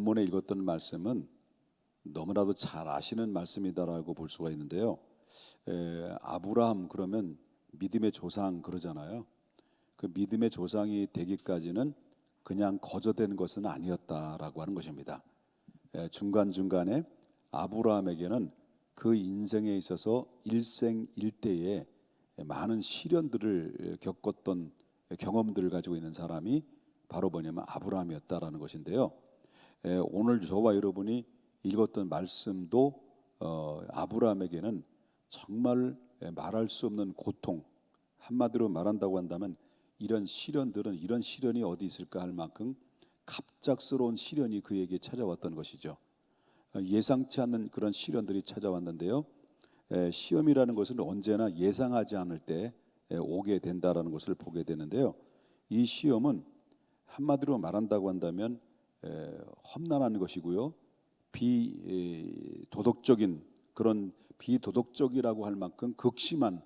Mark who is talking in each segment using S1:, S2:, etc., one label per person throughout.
S1: 본문에 읽었던 말씀은 너무나도 잘 아시는 말씀이다라고 볼 수가 있는데요. 아브라함 그러면 믿음의 조상 그러잖아요. 그 믿음의 조상이 되기까지는 그냥 거저된 것은 아니었다라고 하는 것입니다. 중간중간에 아브라함에게는 그 인생에 있어서 일생일대에 많은 시련들을 겪었던 경험들을 가지고 있는 사람이 바로 뭐냐면 아브라함이었다라는 것인데요. 오늘 저와 여러분이 읽었던 말씀도 아브라함에게는 정말 말할 수 없는 고통, 한마디로 말한다고 한다면 이런 시련이 어디 있을까 할 만큼 갑작스러운 시련이 그에게 찾아왔던 것이죠. 예상치 않는 그런 시련들이 찾아왔는데요. 시험이라는 것은 언제나 예상하지 않을 때 오게 된다라는 것을 보게 되는데요. 이 시험은 한마디로 말한다고 한다면 험난한 것이고요. 비도덕적인 그런 비도덕적이라고 할 만큼 극심한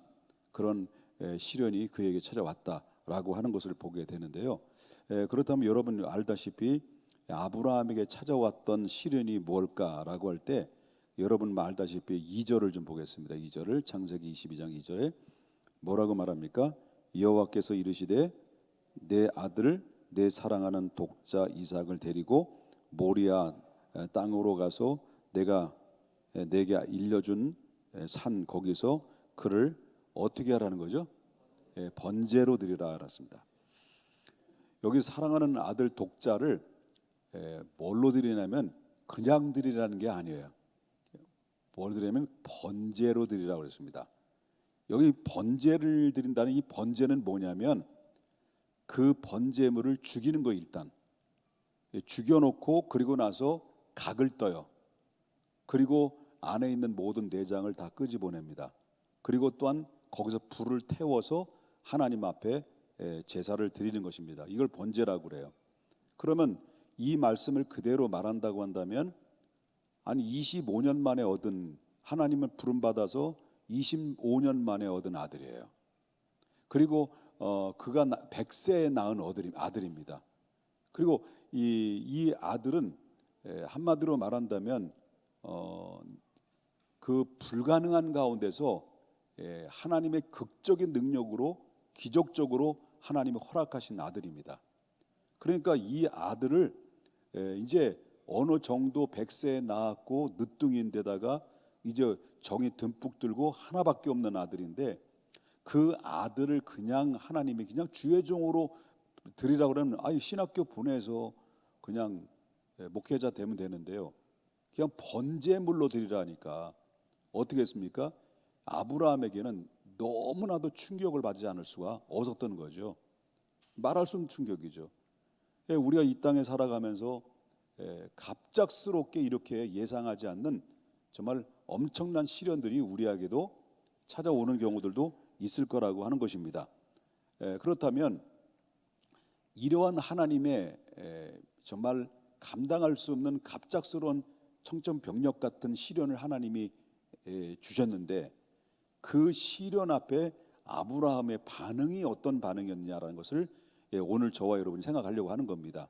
S1: 그런 시련이 그에게 찾아왔다라고 하는 것을 보게 되는데요. 그렇다면 여러분 알다시피 아브라함에게 찾아왔던 시련이 뭘까라고 할 때 여러분 알다시피 2절을 좀 보겠습니다. 2절을 창세기 22장 2절에 뭐라고 말합니까? 여호와께서 이르시되 내 아들 내 사랑하는 독자 이삭을 데리고 모리아 땅으로 가서 내가 내게 일려준 산 거기서 그를 어떻게 하라는 거죠? 번제로 드리라 그랬습니다. 여기 사랑하는 아들 독자를 뭘로 드리냐면 그냥 드리라는 게 아니에요. 뭘 드리냐면 번제로 드리라고 그랬습니다. 여기 번제를 드린다는 이 번제는 뭐냐면 그 번제물을 죽이는 거 일단 죽여놓고 그리고 나서 각을 떠요. 그리고 안에 있는 모든 내장을 다 끄집어냅니다. 그리고 또한 거기서 불을 태워서 하나님 앞에 제사를 드리는 것입니다. 이걸 번제라고 그래요. 그러면 이 말씀을 그대로 말한다고 한다면 한 25년 만에 얻은 하나님을 부름받아서 25년 만에 얻은 아들이에요. 그리고 그가 100세에 낳은 아들입니다. 그리고 이 아들은 한마디로 말한다면 그 불가능한 가운데서 하나님의 극적인 능력으로 기적적으로 하나님이 허락하신 아들입니다. 그러니까 이 아들을 이제 어느 정도 100세에 낳았고 늦둥이인데다가 이제 정이 듬뿍 들고 하나밖에 없는 아들인데 그 아들을 그냥 하나님이 그냥 주의 종으로 드리라고 그러면 신학교 보내서 그냥 목회자 되면 되는데요. 그냥 번제물로 드리라니까 어떻게 했습니까? 아브라함에게는 너무나도 충격을 받지 않을 수가 없었던 거죠. 말할 수 없는 충격이죠. 우리가 이 땅에 살아가면서 갑작스럽게 이렇게 예상하지 않는 정말 엄청난 시련들이 우리에게도 찾아오는 경우들도 있을 거라고 하는 것입니다. 그렇다면 이러한 하나님의 정말 감당할 수 없는 갑작스러운 청천벽력 같은 시련을 하나님이 주셨는데 그 시련 앞에 아브라함의 반응이 어떤 반응이었냐라는 것을 오늘 저와 여러분이 생각하려고 하는 겁니다.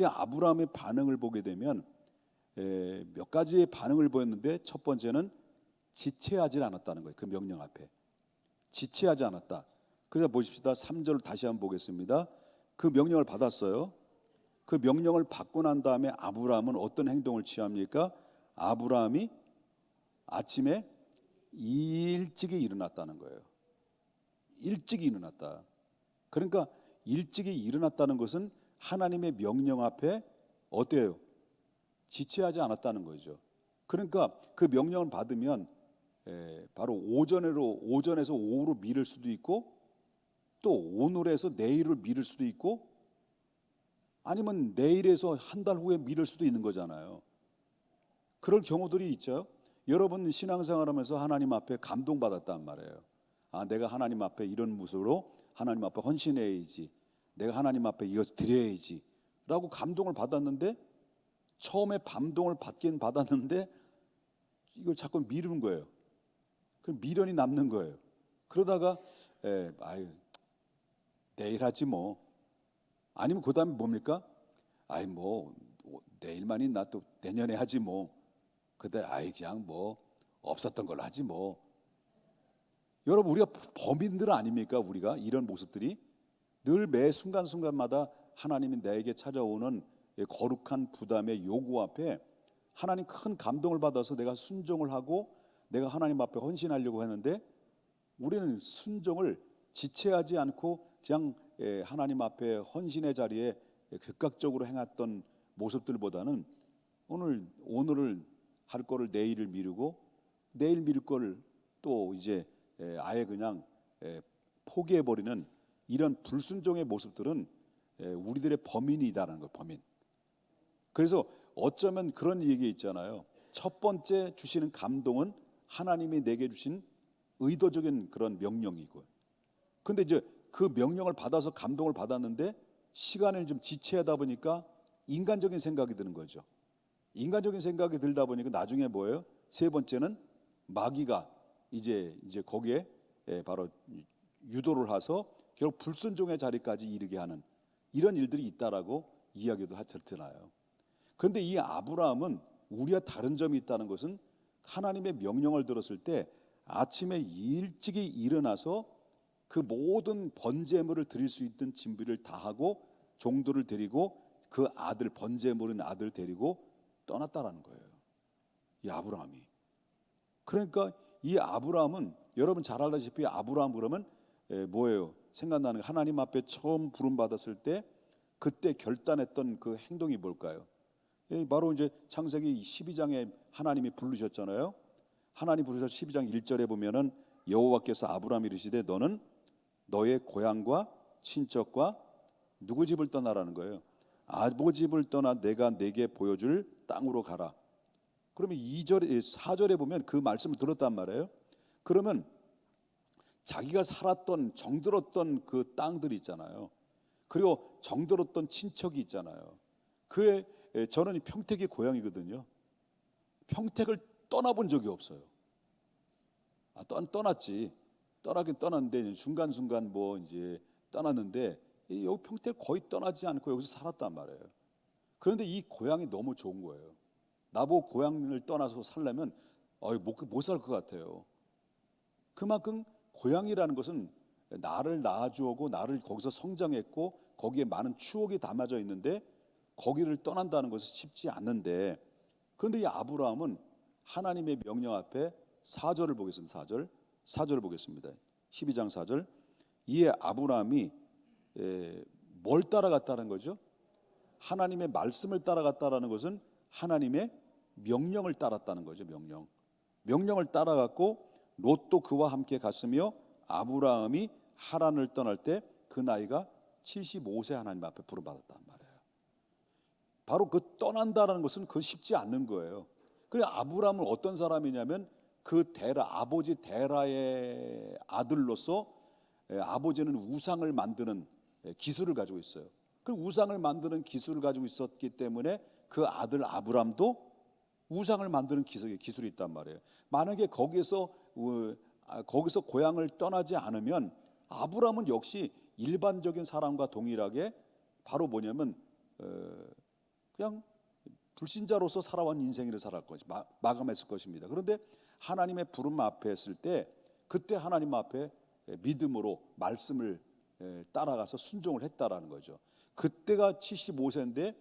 S1: 아브라함의 반응을 보게 되면 몇 가지의 반응을 보였는데 첫 번째는 지체하지 않았다는 거예요. 그 명령 앞에 지체하지 않았다. 그래서 보십시다. 3절을 다시 한번 보겠습니다. 그 명령을 받았어요. 그 명령을 받고 난 다음에 아브라함은 어떤 행동을 취합니까? 아브라함이 아침에 일찍이 일어났다는 거예요. 일찍이 일어났다. 그러니까 일찍이 일어났다는 것은 하나님의 명령 앞에 어때요? 지체하지 않았다는 거죠. 그러니까 그 명령을 받으면 바로 오전에서 오후로 미룰 수도 있고 또 오늘에서 내일을 미룰 수도 있고 아니면 내일에서 한 달 후에 미룰 수도 있는 거잖아요. 그럴 경우들이 있죠. 여러분 신앙생활하면서 하나님 앞에 감동받았단 말이에요. 내가 하나님 앞에 이런 모습으로 하나님 앞에 헌신해야지, 내가 하나님 앞에 이것을 드려야지 라고 감동을 받았는데 처음에 감동을 받긴 받았는데 이걸 자꾸 미루는 거예요. 그럼 미련이 남는 거예요. 그러다가 내일 하지 뭐. 아니면 그 다음에 뭡니까? 내일만이 나 또 내년에 하지 뭐. 그때 아이 그냥 뭐 없었던 걸로 하지 뭐. 여러분 우리가 범인들 아닙니까? 우리가 이런 모습들이 늘 매 순간순간마다 하나님이 나에게 찾아오는 거룩한 부담의 요구 앞에 하나님 큰 감동을 받아서 내가 순종을 하고 내가 하나님 앞에 헌신하려고 하는데 우리는 순종을 지체하지 않고 그냥 하나님 앞에 헌신의 자리에 즉각적으로 행했던 모습들보다는 오늘을 할 거를 내일을 미루고 내일 미룰 거를 또 이제 아예 그냥 포기해버리는 이런 불순종의 모습들은 우리들의 범인이다라는 거예요. 범인. 그래서 어쩌면 그런 얘기 있잖아요. 첫 번째 주시는 감동은 하나님이 내게 주신 의도적인 그런 명령이고, 근데 이제 그 명령을 받아서 감동을 받았는데 시간을 좀 지체하다 보니까 인간적인 생각이 드는 거죠. 인간적인 생각이 들다 보니까 나중에 뭐예요? 세 번째는 마귀가 이제 거기에 바로 유도를 해서 결국 불순종의 자리까지 이르게 하는 이런 일들이 있다라고 이야기도 하잖아요. 그런데 이 아브라함은 우리와 다른 점이 있다는 것은 하나님의 명령을 들었을 때 아침에 일찍이 일어나서 그 모든 번제물을 드릴 수 있는 준비를 다 하고 종들을 데리고 그 아들 번제물인 아들 데리고 떠났다라는 거예요. 이 아브라함이. 그러니까 이 아브라함은 여러분 잘 알다시피 아브라함 그러면 뭐예요? 생각나는 하나님 앞에 처음 부름 받았을 때 그때 결단했던 그 행동이 뭘까요? 바로 이제 창세기 12장에 하나님이 부르셨잖아요. 하나님 부르셔서 12장 1절에 보면은 여호와께서 아브라함이 이르시되 너는 너의 고향과 친척과 누구 집을 떠나라는 거예요. 아버지 집을 떠나 내가 내게 보여줄 땅으로 가라. 그러면 2절에 4절에 보면 그 말씀을 들었단 말이에요. 그러면 자기가 살았던 정들었던 그 땅들이 있잖아요. 그리고 정들었던 친척이 있잖아요. 그의 저는 평택이 고향이거든요. 평택을 떠나본 적이 없어요. 떠났지. 떠나긴 떠났는데 순간순간 뭐 이제 떠났는데 여기 평택 거의 떠나지 않고 여기서 살았단 말이에요. 그런데 이 고향이 너무 좋은 거예요. 나보고 고향을 떠나서 살려면 못 살 것 같아요. 그만큼 고향이라는 것은 나를 낳아주고 나를 거기서 성장했고 거기에 많은 추억이 담아져 있는데 거기를 떠난다는 것은 쉽지 않는데, 그런데 이 아브라함은 하나님의 명령 앞에 4절을 보겠습니다. 4절을 보겠습니다. 12장 4절. 이에 아브라함이 뭘 따라갔다는 거죠? 하나님의 말씀을 따라갔다라는 것은 하나님의 명령을 따랐다는 거죠. 명령을 따라갔고 롯도 그와 함께 갔으며 아브라함이 하란을 떠날 때 그 나이가 75세 하나님 앞에 부름받았단 말이에요. 바로 그 떠난다는 것은 그 쉽지 않는 거예요. 그래 아브라함은 어떤 사람이냐면 그 아버지 데라의 아들로서 아버지는 우상을 만드는 기술을 가지고 있어요. 그 우상을 만드는 기술을 가지고 있었기 때문에 그 아들 아브람도 우상을 만드는 기술이 있단 말이에요. 만약에 거기서 고향을 떠나지 않으면 아브람은 역시 일반적인 사람과 동일하게 바로 뭐냐면 그냥 불신자로서 살아온 인생을 마감했을 것입니다. 그런데 하나님의 부름 앞에 했을 때 그때 하나님 앞에 믿음으로 말씀을 따라가서 순종을 했다라는 거죠. 그때가 75세인데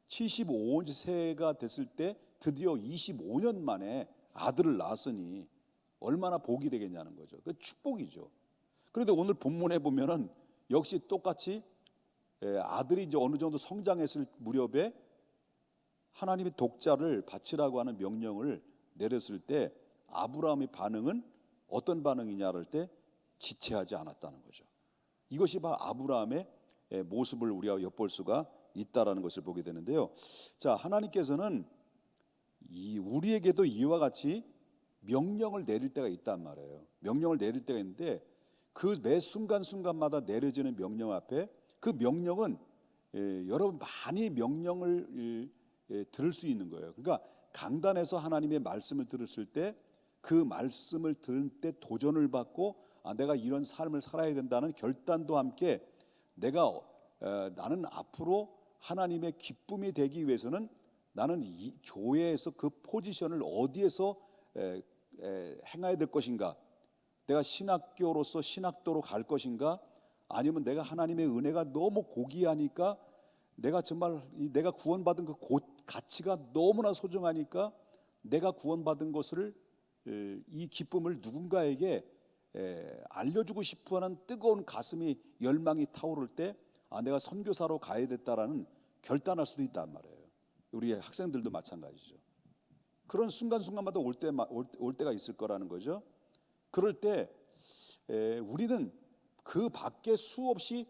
S1: 75세가 됐을 때 드디어 25년 만에 아들을 낳았으니 얼마나 복이 되겠냐는 거죠. 그 축복이죠. 그런데 오늘 본문에 보면은 역시 똑같이 아들이 이제 어느 정도 성장했을 무렵에 하나님의 독자를 바치라고 하는 명령을 내렸을 때 아브라함의 반응은 어떤 반응이냐 할 때 지체하지 않았다는 거죠. 이것이 바로 아브라함의 모습을 우리가 엿볼 수가 있다라는 것을 보게 되는데요. 자, 하나님께서는 우리에게도 이와 같이 명령을 내릴 때가 있단 말이에요. 명령을 내릴 때가 있는데 그 매 순간순간마다 내려지는 명령 앞에 그 명령은 여러분 많이 명령을 들을 수 있는 거예요. 그러니까 강단에서 하나님의 말씀을 들었을 때 그 말씀을 들을 때 도전을 받고 내가 이런 삶을 살아야 된다는 결단도 함께 나는 앞으로 하나님의 기쁨이 되기 위해서는 나는 이 교회에서 그 포지션을 어디에서 행해야 될 것인가? 내가 신학교로서 신학도로 갈 것인가? 아니면 내가 하나님의 은혜가 너무 고귀하니까 내가 정말 내가 구원받은 그 가치가 너무나 소중하니까 내가 구원받은 것을 이 기쁨을 누군가에게 알려주고 싶어하는 뜨거운 가슴이 열망이 타오를 때 내가 선교사로 가야 됐다라는 결단할 수도 있단 말이에요. 우리 학생들도 마찬가지죠. 그런 순간순간마다 올 때가 있을 거라는 거죠. 그럴 때 우리는 그 밖에 수없이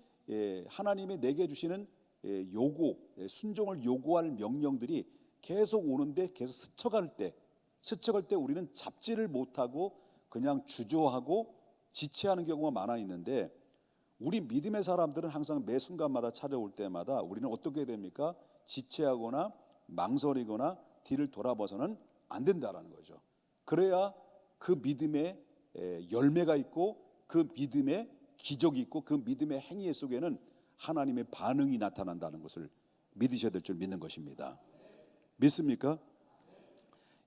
S1: 하나님이 내게 주시는 요구, 순종을 요구할 명령들이 계속 오는데 계속 스쳐갈 때 우리는 잡지를 못하고 그냥 주저하고 지체하는 경우가 많아 있는데, 우리 믿음의 사람들은 항상 매 순간마다 찾아올 때마다 우리는 어떻게 됩니까? 지체하거나 망설이거나 뒤를 돌아봐서는 안 된다라는 거죠. 그래야 그 믿음의 열매가 있고 그 믿음의 기적이 있고 그 믿음의 행위 속에는 하나님의 반응이 나타난다는 것을 믿으셔야 될 줄 믿는 것입니다. 믿습니까?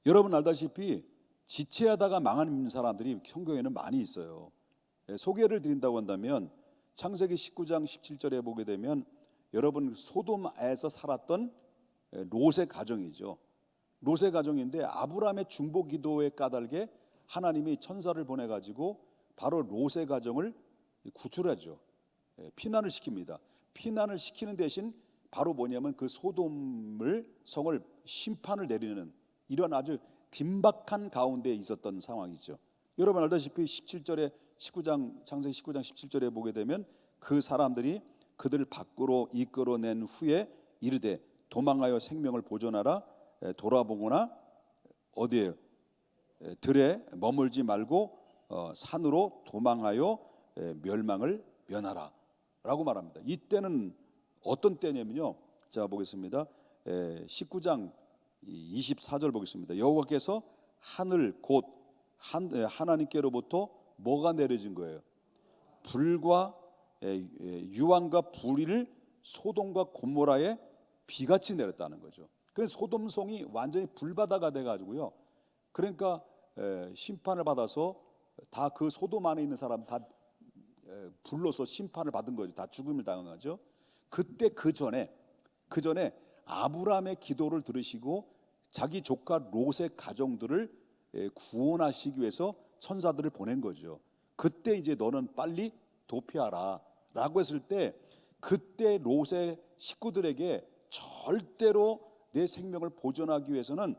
S1: 여러분 알다시피 지체하다가 망한 사람들이 성경에는 많이 있어요. 소개를 드린다고 한다면 창세기 19장 17절에 보게 되면 여러분 소돔에서 살았던 롯의 가정이죠. 롯의 가정인데 아브라함의 중보 기도의 까닭에 하나님이 천사를 보내가지고 바로 롯의 가정을 구출하죠. 피난을 시킵니다. 피난을 시키는 대신 바로 뭐냐면 그 소돔을 성을 심판을 내리는 이런 아주 긴박한 가운데 있었던 상황이죠. 여러분 알다시피 17절에 창세기 19장 17절에 보게 되면 그 사람들이 그들을 밖으로 이끌어낸 후에 이르되 도망하여 생명을 보존하라. 돌아보거나 어디에 들에 머물지 말고 산으로 도망하여 멸망을 면하라 라고 말합니다. 이때는 어떤 때냐면요, 자 보겠습니다. 19장 24절 보겠습니다. 여호와께서 하늘 곧 하나님께로부터 뭐가 내려진 거예요? 불과 유황과 불의를 소돔과 고모라에 비같이 내렸다는 거죠. 그래서 소돔성이 완전히 불바다가 돼가지고요. 그러니까 심판을 받아서 다 그 소돔 안에 있는 사람 다 불로서 심판을 받은 거죠. 다 죽음을 당한 거죠. 그때 그 전에 아브라함의 기도를 들으시고 자기 조카 롯의 가정들을 구원하시기 위해서 천사들을 보낸 거죠. 그때 이제 너는 빨리 도피하라 라고 했을 때 그때 롯의 식구들에게 절대로 내 생명을 보존하기 위해서는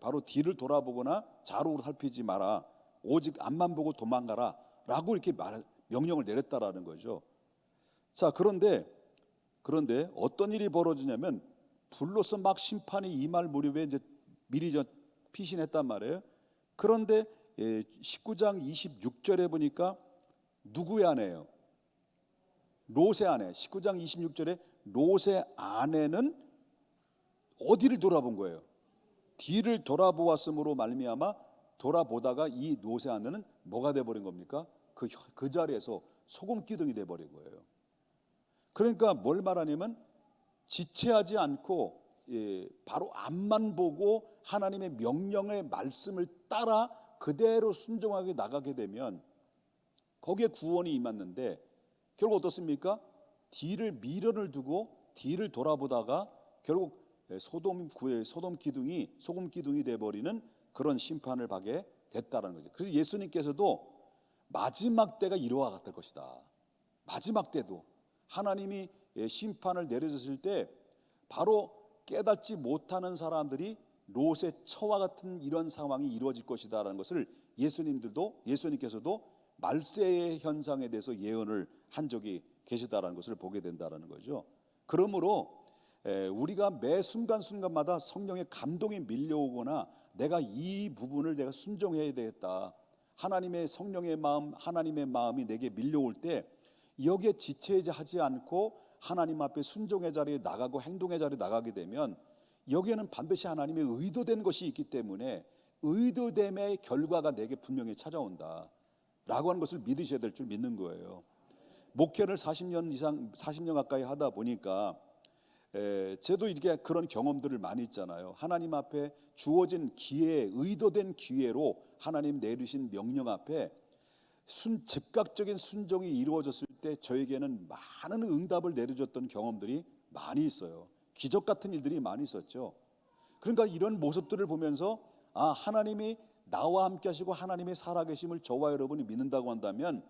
S1: 바로 뒤를 돌아보거나 좌우로 살피지 마라, 오직 앞만 보고 도망가라 라고 이렇게 명령을 내렸다라는 거죠. 자, 그런데 어떤 일이 벌어지냐면 불로서 막 심판이 임할 무렵에 이제 미리 피신했단 말이에요. 그런데 19장 26절에 보니까 누구의 아내예요? 롯의 아내. 19장 26절에 롯의 아내는 어디를 돌아본 거예요? 뒤를 돌아보았으므로 말미암아 돌아보다가 이 롯의 아내는 뭐가 돼버린 겁니까? 그 자리에서 소금 기둥이 돼버린 거예요. 그러니까 뭘 말하냐면 지체하지 않고 바로 앞만 보고 하나님의 명령의 말씀을 따라 그대로 순종하게 나가게 되면 거기에 구원이 임했는데 결국 어떻습니까? 뒤를 미련을 두고 뒤를 돌아보다가 결국 소금 기둥이 돼버리는 그런 심판을 받게 됐다는 거죠. 그래서 예수님께서도 마지막 때가 이와 같을 것이다. 마지막 때도 하나님이 심판을 내려졌을 때 바로 깨닫지 못하는 사람들이 롯의 처와 같은 이런 상황이 이루어질 것이다라는 것을 예수님께서도 말세의 현상에 대해서 예언을 한 적이 계시다라는 것을 보게 된다라는 거죠. 그러므로 우리가 매 순간순간마다 성령의 감동이 밀려오거나 내가 이 부분을 내가 순종해야 되겠다, 하나님의 성령의 마음, 하나님의 마음이 내게 밀려올 때 여기에 지체하지 않고 하나님 앞에 순종의 자리에 나가고 행동의 자리에 나가게 되면 여기에는 반드시 하나님의 의도된 것이 있기 때문에 의도됨의 결과가 내게 분명히 찾아온다 라고 하는 것을 믿으셔야 될 줄 믿는 거예요. 목회를 40년 가까이 하다 보니까 저도 이렇게 그런 경험들을 많이 있잖아요. 하나님 앞에 주어진 기회, 의도된 기회로 하나님 내리신 명령 앞에 즉각적인 순종이 이루어졌을 때 저에게는 많은 응답을 내려줬던 경험들이 많이 있어요. 기적 같은 일들이 많이 있었죠. 그러니까 이런 모습들을 보면서 하나님이 나와 함께 하시고 하나님의 살아계심을 저와 여러분이 믿는다고 한다면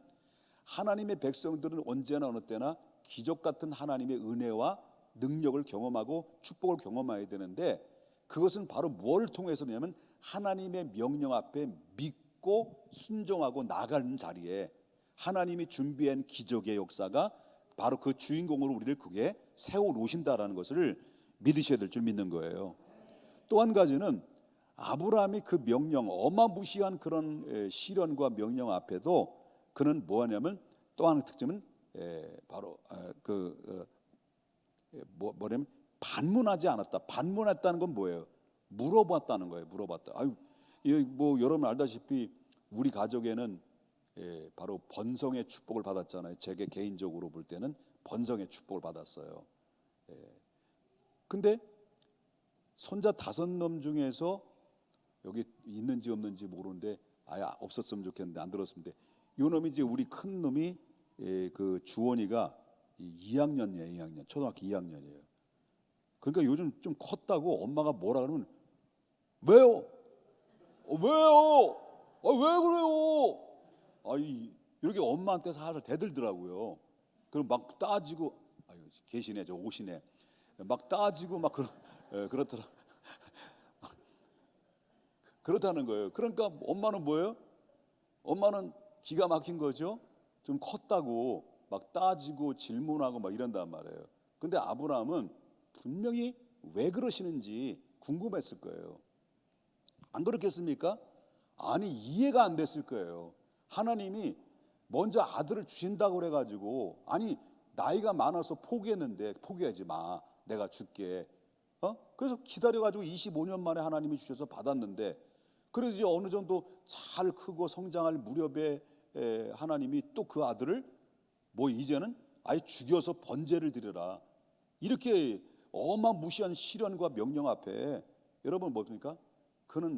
S1: 하나님의 백성들은 언제나 어느 때나 기적 같은 하나님의 은혜와 능력을 경험하고 축복을 경험해야 되는데, 그것은 바로 뭘 통해서냐면 하나님의 명령 앞에 믿고 순종하고 나가는 자리에 하나님이 준비한 기적의 역사가 바로 그 주인공으로 우리를 그게 세워놓으신다라는 것을 믿으셔야 될 줄 믿는 거예요. 또 한 가지는 아브라함이 그 명령, 어마무시한 그런 시련과 명령 앞에도 그는 뭐하냐면, 또 하나의 특징은 바로 뭐냐면 반문하지 않았다. 반문했다는 건 뭐예요? 물어봤다는 거예요. 물어봤다. 뭐 여러분 알다시피 우리 가족에는 바로 번성의 축복을 받았잖아요. 제게 개인적으로 볼 때는 번성의 축복을 받았어요. 근데 손자 5놈 중에서 여기 있는지 없는지 모르는데 아예 없었으면 좋겠는데 안 들었으면 돼. 이 놈이 이제 우리 큰 놈이 그 주원이가 2학년이에요. 2학년. 초등학교 2학년이에요. 그러니까 요즘 좀 컸다고 엄마가 뭐라 그러면 왜요? 왜요? 왜 그래요? 이렇게 엄마한테 살살 대들더라고요. 그럼 막 따지고 계시네, 저 오시네. 막 따지고 막 그렇더라. 그렇다는 거예요. 그러니까 엄마는 뭐예요? 엄마는 기가 막힌 거죠. 좀 컸다고 막 따지고 질문하고 막 이런단 말이에요. 근데 아브라함은 분명히 왜 그러시는지 궁금했을 거예요. 안 그렇겠습니까? 아니, 이해가 안 됐을 거예요. 하나님이 먼저 아들을 주신다고 그래가지고, 아니 나이가 많아서 포기했는데 포기하지 마, 내가 줄게. 그래서 기다려가지고 25년 만에 하나님이 주셔서 받았는데, 그래서 이제 어느 정도 잘 크고 성장할 무렵에 하나님이 또 그 아들을 이제는 아예 죽여서 번제를 드려라, 이렇게 어마무시한 시련과 명령 앞에 여러분 뭡니까?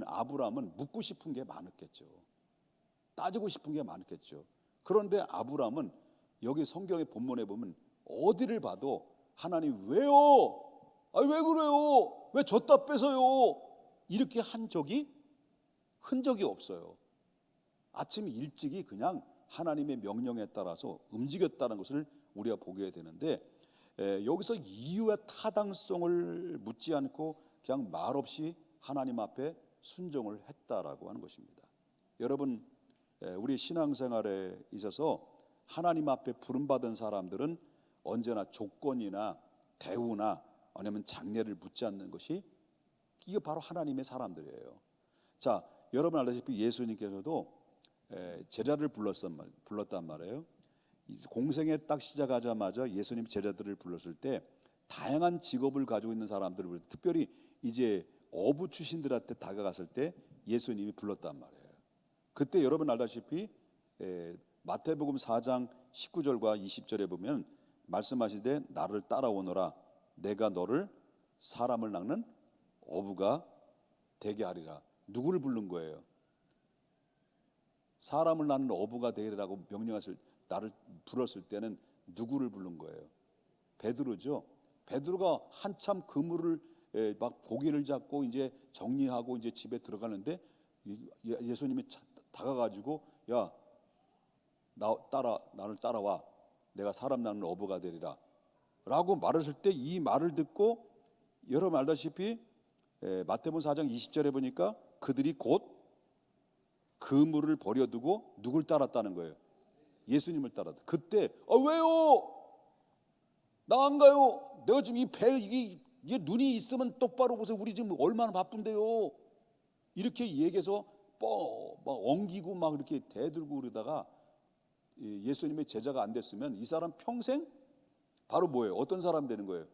S1: 아브라함은 묻고 싶은 게 많았겠죠. 따지고 싶은 게 많았겠죠. 그런데 아브라함은 여기 성경의 본문에 보면 어디를 봐도 하나님 왜요? 왜 그래요? 왜 줬다 뺏어요? 이렇게 한 적이 흔적이 없어요. 아침 일찍이 그냥 하나님의 명령에 따라서 움직였다는 것을 우리가 보게 되는데, 여기서 이유의 타당성을 묻지 않고 그냥 말없이 하나님 앞에 순종을 했다라고 하는 것입니다. 여러분, 우리 신앙생활에 있어서 하나님 앞에 부름받은 사람들은 언제나 조건이나 대우나 아니면 장례를 묻지 않는 것이, 이게 바로 하나님의 사람들이에요. 자, 여러분 알다시피 예수님께서도 제자를 불렀단 말이에요. 공생에 딱 시작하자마자 예수님 제자들을 불렀을 때 다양한 직업을 가지고 있는 사람들을, 특별히 이제 어부 출신들한테 다가갔을 때 예수님이 불렀단 말이에요. 그때 여러분 알다시피 마태복음 4장 19절과 20절에 보면 말씀하시되 나를 따라오너라, 내가 너를 사람을 낚는 어부가 되게 하리라. 누구를 부른 거예요? 사람을 낚는 어부가 되리라고 명령하실, 나를 불렀을 때는 누구를 부른 거예요? 베드로죠. 베드로가 한참 그물을 막 고기를 잡고 이제 정리하고 이제 집에 들어가는데 예수님이 다가가지고 야, 나를 따라와, 내가 사람 낚는 어부가 되리라 라고 말했을 때, 이 말을 듣고 여러분 알다시피 마태복음 4장 20절에 보니까 그들이 곧 그물을 버려두고 누굴 따랐다는 거예요? 예수님을 따랐다. 그때 왜요? 나 안 가요. 내가 지금 이 배 이게 눈이 있으면 똑바로 보세요. 우리 지금 얼마나 바쁜데요. 이렇게 얘기해서 막 엉기고 막 이렇게 대들고 그러다가 예수님의 제자가 안 됐으면 이 사람 평생 바로 뭐예요? 어떤 사람 되는 거예요?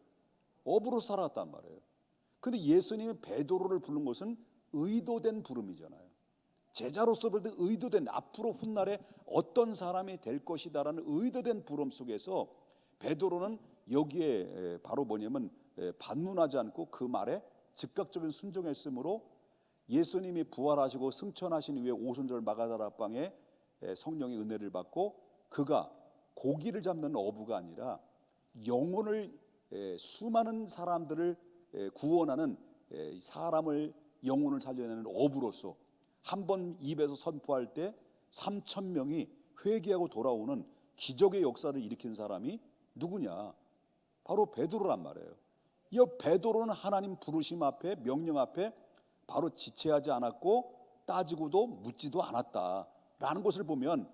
S1: 어부로 살았단 말이에요. 근데 예수님이 베드로를 부른 것은 의도된 부름이잖아요. 제자로서 볼 때 의도된, 앞으로 훗날에 어떤 사람이 될 것이다라는 의도된 부름 속에서 베드로는 여기에 바로 뭐냐면 반문하지 않고 그 말에 즉각적인 순종했으므로 예수님이 부활하시고 승천하신 이후에 오순절 마가다라 방에 성령의 은혜를 받고 그가 고기를 잡는 어부가 아니라 영혼을 수많은 사람들을 구원하는 사람을 영혼을 살려내는 어부로서 한 번 입에서 선포할 때 3,000명이 회개하고 돌아오는 기적의 역사를 일으킨 사람이 누구냐? 바로 베드로란 말이에요. 이 베드로는 하나님 부르심 앞에 명령 앞에 바로 지체하지 않았고 따지고도 묻지도 않았다라는 것을 보면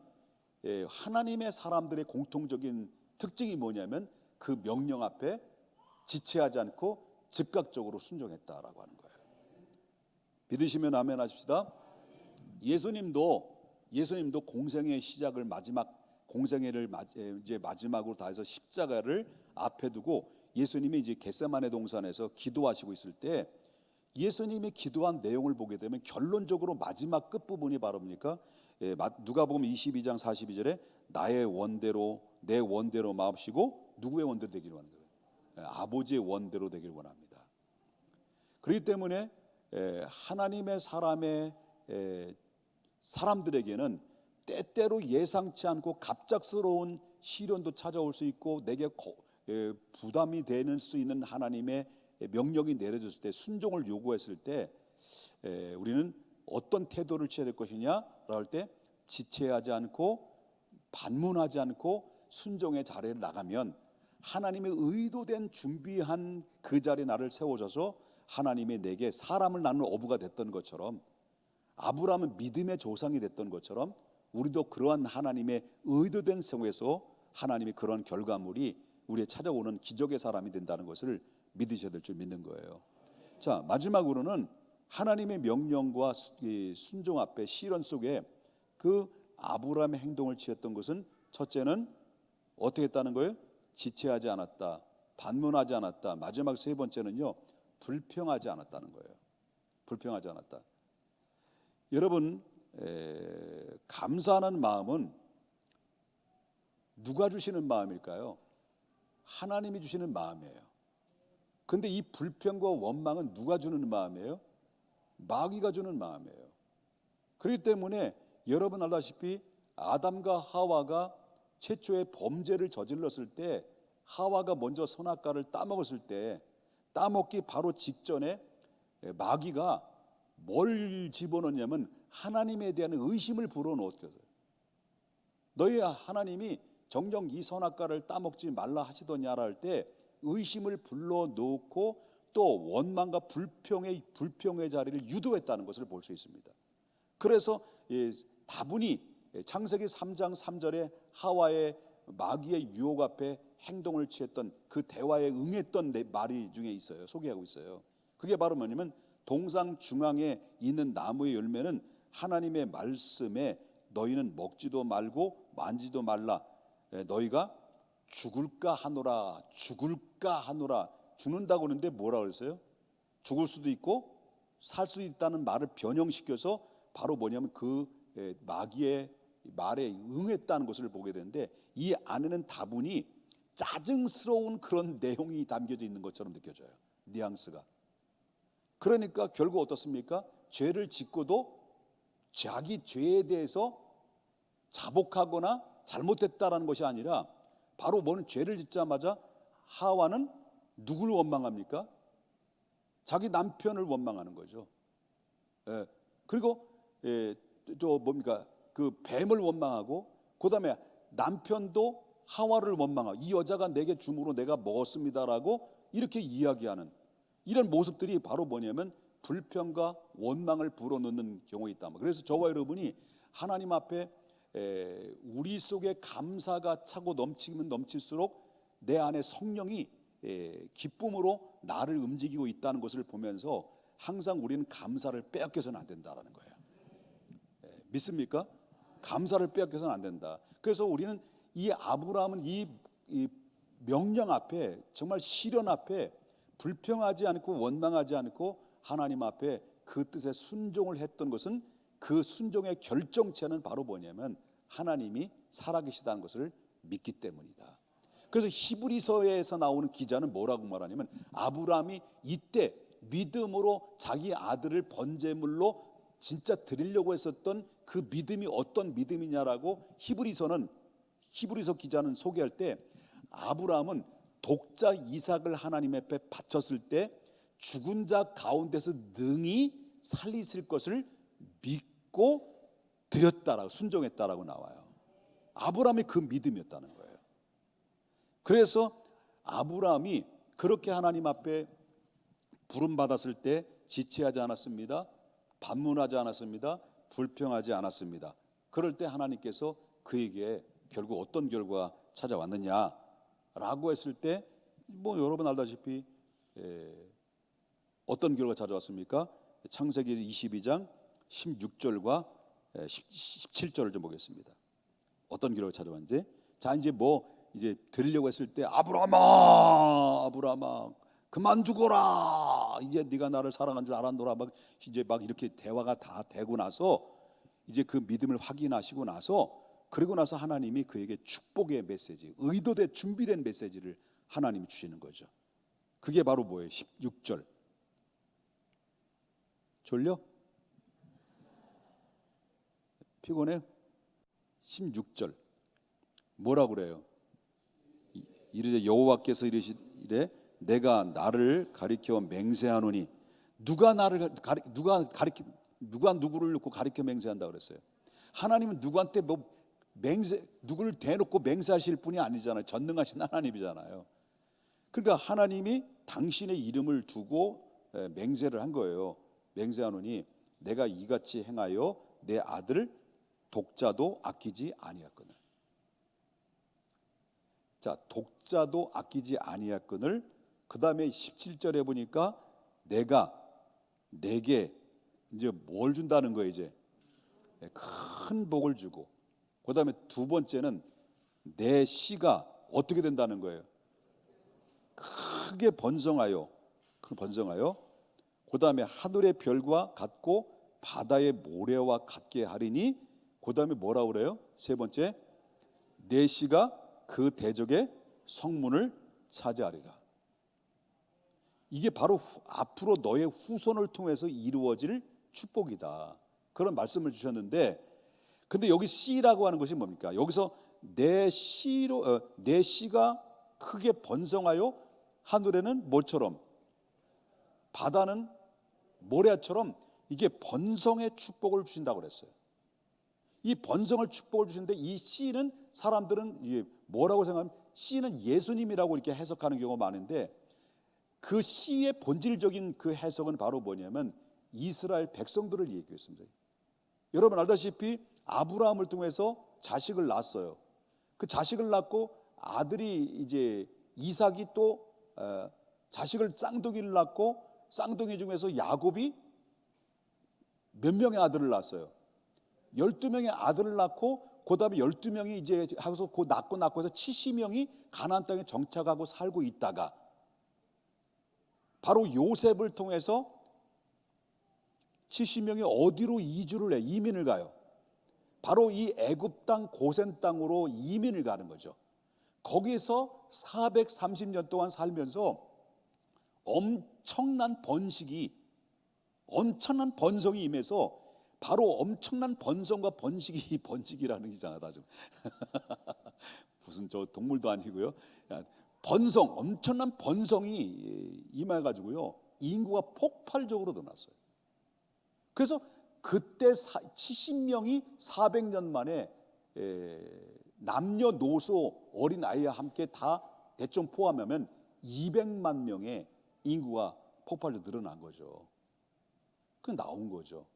S1: 하나님의 사람들의 공통적인 특징이 뭐냐면 그 명령 앞에 지체하지 않고 즉각적으로 순종했다라고 하는 거예요. 믿으시면 아멘 하십시다. 예수님도 공생의 시작을 공생애를 이제 마지막으로 다해서 십자가를 앞에 두고 예수님이 이제 겟세마네 동산에서 기도하시고 있을 때 예수님이 기도한 내용을 보게 되면 결론적으로 마지막 끝부분이 바로 뭡니까? 누가복음 22장 42절에 나의 원대로 내 원대로 마옵시고 누구의 원대로 되기를 원하는 거예요? 아버지의 원대로 되기를 원합니다. 그렇기 때문에 하나님의 사람들에게는 때때로 예상치 않고 갑작스러운 시련도 찾아올 수 있고 내게 부담이 되는 수 있는 하나님의 명령이 내려졌을 때 순종을 요구했을 때 우리는 어떤 태도를 취해야 될 것이냐라고 할 때 지체하지 않고 반문하지 않고 순종의 자리에 나가면 하나님의 의도된 준비한 그 자리에 나를 세워줘서 하나님이 내게 사람을 낳는 어부가 됐던 것처럼 아브라함은 믿음의 조상이 됐던 것처럼 우리도 그러한 하나님의 의도된 속에서 하나님의 그런 결과물이 우리에 찾아오는 기적의 사람이 된다는 것을 믿으셔야 될 줄 믿는 거예요. 자, 마지막으로는 하나님의 명령과 순종 앞에 시련 속에 그 아브라함의 행동을 취했던 것은 첫째는 어떻게 했다는 거예요? 지체하지 않았다, 반문하지 않았다. 마지막 세 번째는요, 불평하지 않았다는 거예요. 불평하지 않았다. 여러분, 감사하는 마음은 누가 주시는 마음일까요? 하나님이 주시는 마음이에요. 근데 이 불평과 원망은 누가 주는 마음이에요? 마귀가 주는 마음이에요. 그렇기 때문에 여러분 알다시피 아담과 하와가 최초의 범죄를 저질렀을 때 하와가 먼저 선악과를 따먹었을 때 따먹기 바로 직전에 마귀가 뭘 집어넣냐면 하나님에 대한 의심을 불어넣었어요. 너희 하나님이 정녕 이 선악과를 따먹지 말라 하시더냐라 할 때 의심을 불러놓고 또 원망과 불평의 자리를 유도했다는 것을 볼 수 있습니다. 그래서 다분히 창세기 3장 3절에 하와의 마귀의 유혹 앞에 행동을 취했던 그 대화에 응했던 말이 중에 있어요. 소개하고 있어요. 그게 바로 뭐냐면 동상 중앙에 있는 나무의 열매는 하나님의 말씀에 너희는 먹지도 말고 만지도 말라. 너희가 죽을까 하노라. 죽는다고 하는데 뭐라 그랬어요? 죽을 수도 있고 살 수도 있다는 말을 변형시켜서 바로 뭐냐면 그 마귀의 말에 응했다는 것을 보게 되는데 이 안에는 다분히 짜증스러운 그런 내용이 담겨져 있는 것처럼 느껴져요. 뉘앙스가. 그러니까 결국 어떻습니까? 죄를 짓고도 자기 죄에 대해서 자복하거나 잘못됐다라는 것이 아니라 바로 뭐는 죄를 짓자마자 하와는 누굴 원망합니까? 자기 남편을 원망하는 거죠. 그리고 또 뭡니까? 그 뱀을 원망하고 그다음에 남편도 하와를 원망하고 이 여자가 내게 줌으로 내가 먹었습니다라고 이렇게 이야기하는 이런 모습들이 바로 뭐냐면 불평과 원망을 불어넣는 경우가 있다. 그래서 저와 여러분이 하나님 앞에 우리 속에 감사가 차고 넘치면 넘칠수록 내 안에 성령이 기쁨으로 나를 움직이고 있다는 것을 보면서 항상 우리는 감사를 빼앗겨서는 안 된다라는 거예요. 믿습니까? 감사를 빼앗겨서는 안 된다. 그래서 우리는 이 아브라함은 이 명령 앞에 정말 시련 앞에 불평하지 않고 원망하지 않고 하나님 앞에 그 뜻에 순종을 했던 것은 그 순종의 결정체는 바로 뭐냐면 하나님이 살아계시다는 것을 믿기 때문이다. 그래서 히브리서에서 나오는 기자는 뭐라고 말하냐면 아브라함이 이때 믿음으로 자기 아들을 번제물로 진짜 드리려고 했었던 그 믿음이 어떤 믿음이냐라고 히브리서 기자는 소개할 때 아브라함은 독자 이삭을 하나님 앞에 바쳤을 때 죽은 자 가운데서 능히 살리실 것을 믿고 드렸다라고 순종했다라고 나와요. 아브라함의 그 믿음이었다는 거예요. 그래서 아브라함이 그렇게 하나님 앞에 부름받았을 때 지체하지 않았습니다. 반문하지 않았습니다. 불평하지 않았습니다. 그럴 때 하나님께서 그에게 결국 어떤 결과가 찾아왔느냐라고 했을 때 뭐 여러분 알다시피 어떤 결과가 찾아왔습니까? 창세기 22장 16절과 17절을 좀 보겠습니다. 어떤 결과가 찾아왔는지. 자, 이제 드리려고 했을 때 아브라함아 그만두거라. 이제 네가 나를 사랑한 줄 알았노라. 이제 이렇게 대화가 다 되고 나서 이제 그 믿음을 확인하시고 나서 그리고 나서 하나님이 그에게 축복의 메시지, 의도된 준비된 메시지를 하나님이 주시는 거죠. 그게 바로 뭐예요? 16절. 졸려? 피곤해요? 16절 뭐라고 그래요? 이르되 여호와께서 이르시되 내가 나를 가리켜 맹세하노니 누가 누구를 놓고 가리켜 맹세한다 그랬어요? 하나님은 누구한테 누구를 대놓고 맹세하실 분이 아니잖아요. 전능하신 하나님이잖아요. 그러니까 하나님이 당신의 이름을 두고 맹세를 한 거예요. 맹세하노니 내가 이같이 행하여 내 아들 독자도 아끼지 아니하거늘. 자, 독자도 아끼지 아니하거늘. 그 다음에 17절에 보니까 내가 내게 이제 뭘 준다는 거예요. 이제 큰 복을 주고, 그 다음에 두 번째는 내 씨가 어떻게 된다는 거예요? 크게 번성하여. 그 다음에 하늘의 별과 같고 바다의 모래와 같게 하리니. 그 다음에 뭐라고 그래요? 세 번째, 내 씨가 그 대적의 성문을 차지하리라. 이게 바로 앞으로 너의 후손을 통해서 이루어질 축복이다. 그런 말씀을 주셨는데, 근데 여기 씨라고 하는 것이 뭡니까? 여기서 내 씨가 크게 번성하여 하늘에는 뭐처럼, 바다는 모래처럼 이게 번성의 축복을 주신다고 그랬어요. 이 번성을 축복을 주시는데 이 씨는 사람들은 뭐라고 생각하면 씨는 예수님이라고 이렇게 해석하는 경우가 많은데, 그 씨의 본질적인 그 해석은 바로 뭐냐면 이스라엘 백성들을 얘기했습니다. 여러분 알다시피 아브라함을 통해서 자식을 낳았어요. 그 자식을 낳고 아들이 이제 이삭이 또 자식을 쌍둥이를 낳고, 쌍둥이 중에서 야곱이 몇 명의 아들을 낳았어요? 12명의 아들을 낳고, 그 다음에 12명이 이제 하고서 그 낳고 해서 70명이 가나안 땅에 정착하고 살고 있다가 바로 요셉을 통해서 70명이 어디로 이민을 가요? 바로 이 애굽 땅 고센 땅으로 이민을 가는 거죠. 거기서 430년 동안 살면서 엄청난 번성이 임해서, 바로 엄청난 번성과 번식이라는 게 이상하다 좀. 무슨 저 동물도 아니고요. 엄청난 번성이 임해가지고요, 인구가 폭발적으로 늘어났어요. 그래서 그때 70명이 400년 만에 남녀노소 어린 아이와 함께 다 대충 포함하면 200만 명의 인구가 폭발적으로 늘어난 거죠. 그 나온 거죠.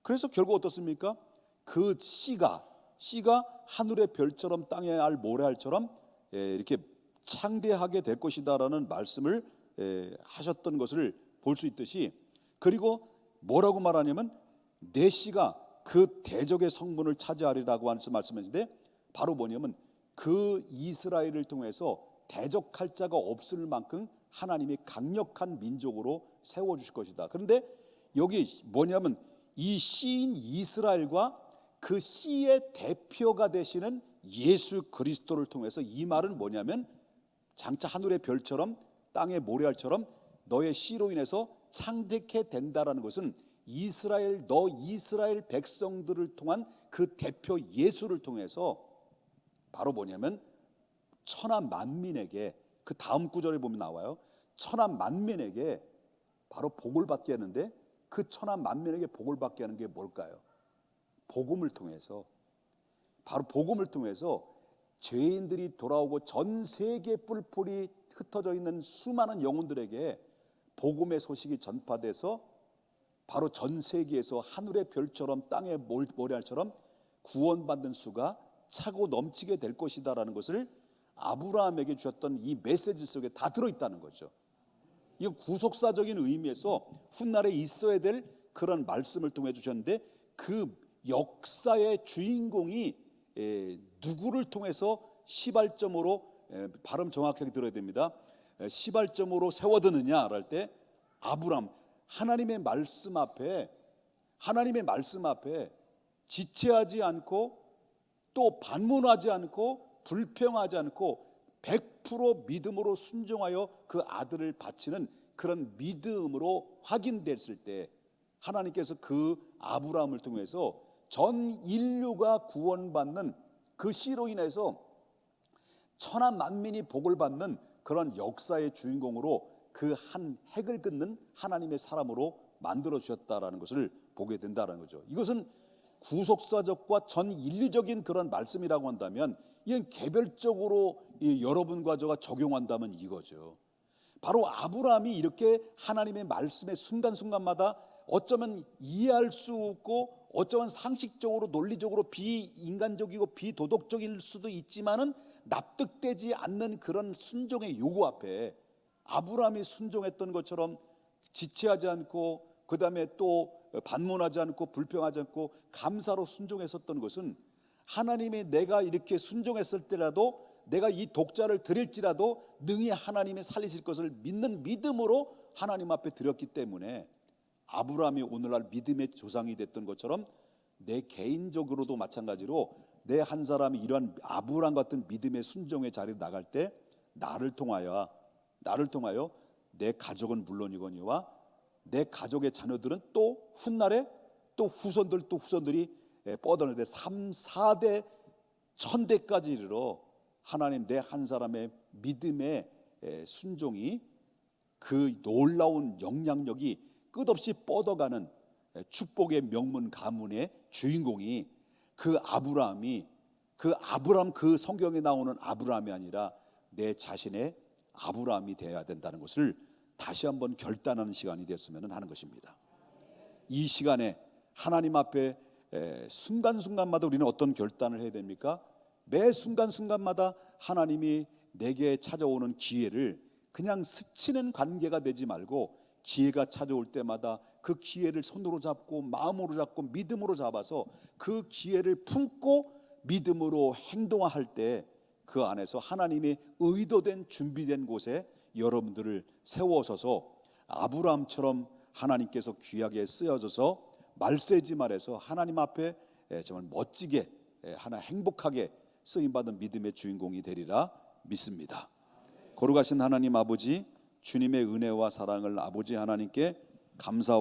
S1: 그래서 결국 어떻습니까? 그 씨가 하늘의 별처럼 땅의 알 모래알처럼 이렇게 창대하게 될 것이다라는 말씀을 하셨던 것을 볼 수 있듯이, 그리고 뭐라고 말하냐면 내 씨가 그 대적의 성문을 차지하리라고 하는 말씀인데, 바로 뭐냐면 그 이스라엘을 통해서 대적할 자가 없을 만큼 하나님이 강력한 민족으로 세워주실 것이다. 그런데 여기 뭐냐면 이 씨인 이스라엘과 그 씨의 대표가 되시는 예수 그리스도를 통해서, 이 말은 뭐냐면 장차 하늘의 별처럼 땅의 모래알처럼 너의 씨로 인해서 창대케 된다라는 것은 이스라엘 백성들을 통한 그 대표 예수를 통해서 바로 뭐냐면 천하 만민에게, 그 다음 구절에 보면 나와요. 천하 만민에게 바로 복을 받게 하는데, 그 천하 만민에게 복을 받게 하는 게 뭘까요? 복음을 통해서, 바로 복음을 통해서 죄인들이 돌아오고 전 세계 뿔뿔이 흩어져 있는 수많은 영혼들에게 복음의 소식이 전파돼서 바로 전 세계에서 하늘의 별처럼 땅의 모래알처럼 구원받는 수가 차고 넘치게 될 것이다라는 것을 아브라함에게 주셨던 이 메시지 속에 다 들어있다는 거죠. 이건 구속사적인 의미에서 훗날에 있어야 될 그런 말씀을 통해 주셨는데, 그 역사의 주인공이 누구를 통해서 시발점으로, 발음 정확하게 들어야 됩니다. 시발점으로 세워드느냐 할 때 아브라함, 하나님의 말씀 앞에 지체하지 않고 또 반문하지 않고 불평하지 않고 100% 믿음으로 순종하여 그 아들을 바치는 그런 믿음으로 확인됐을 때, 하나님께서 그 아브라함을 통해서 전 인류가 구원받는 그 씨로 인해서 천하 만민이 복을 받는 그런 역사의 주인공으로 그 한 핵을 긋는 하나님의 사람으로 만들어 주셨다라는 것을 보게 된다는 거죠. 이것은 구속사적과 전 인류적인 그런 말씀이라고 한다면, 이건 개별적으로 여러분과 저가 적용한다면 이거죠. 바로 아브라함이 이렇게 하나님의 말씀의 순간순간마다 어쩌면 이해할 수 없고 어쩌면 상식적으로 논리적으로 비인간적이고 비도덕적일 수도 있지만은 납득되지 않는 그런 순종의 요구 앞에 아브라함이 순종했던 것처럼 지체하지 않고, 그 다음에 또 반문하지 않고 불평하지 않고 감사로 순종했었던 것은, 하나님이 내가 이렇게 순종했을 때라도, 내가 이 독자를 드릴지라도 능히 하나님이 살리실 것을 믿는 믿음으로 하나님 앞에 드렸기 때문에, 아브라함이 오늘날 믿음의 조상이 됐던 것처럼 내 개인적으로도 마찬가지로 내 한 사람이 이러한 아브라함 같은 믿음의 순종의 자리에 나갈 때 나를 통하여 내 가족은 물론이거니와 내 가족의 자녀들은 또 훗날에 또 후손들이 뻗어날 때 3, 4대 1000대까지 이르러 하나님 내 한 사람의 믿음의 순종이, 그 놀라운 영향력이 끝없이 뻗어가는 축복의 명문 가문의 주인공이 그 아브라함, 그 성경에 나오는 아브라함이 아니라 내 자신의 아브라함이 되어야 된다는 것을 다시 한번 결단하는 시간이 됐으면 하는 것입니다. 이 시간에 하나님 앞에 순간순간마다 우리는 어떤 결단을 해야 됩니까? 매 순간순간마다 하나님이 내게 찾아오는 기회를 그냥 스치는 관계가 되지 말고, 기회가 찾아올 때마다 그 기회를 손으로 잡고 마음으로 잡고 믿음으로 잡아서 그 기회를 품고 믿음으로 행동할 때, 그 안에서 하나님의 의도된 준비된 곳에 여러분들을 세워서서 아브라함처럼 하나님께서 귀하게 쓰여져서 말세지 말에서 하나님 앞에 정말 멋지게 하나 행복하게 쓰임받은 믿음의 주인공이 되리라 믿습니다. 거룩하신 하나님 아버지, 주님의 은혜와 사랑을 아버지 하나님께 감사하고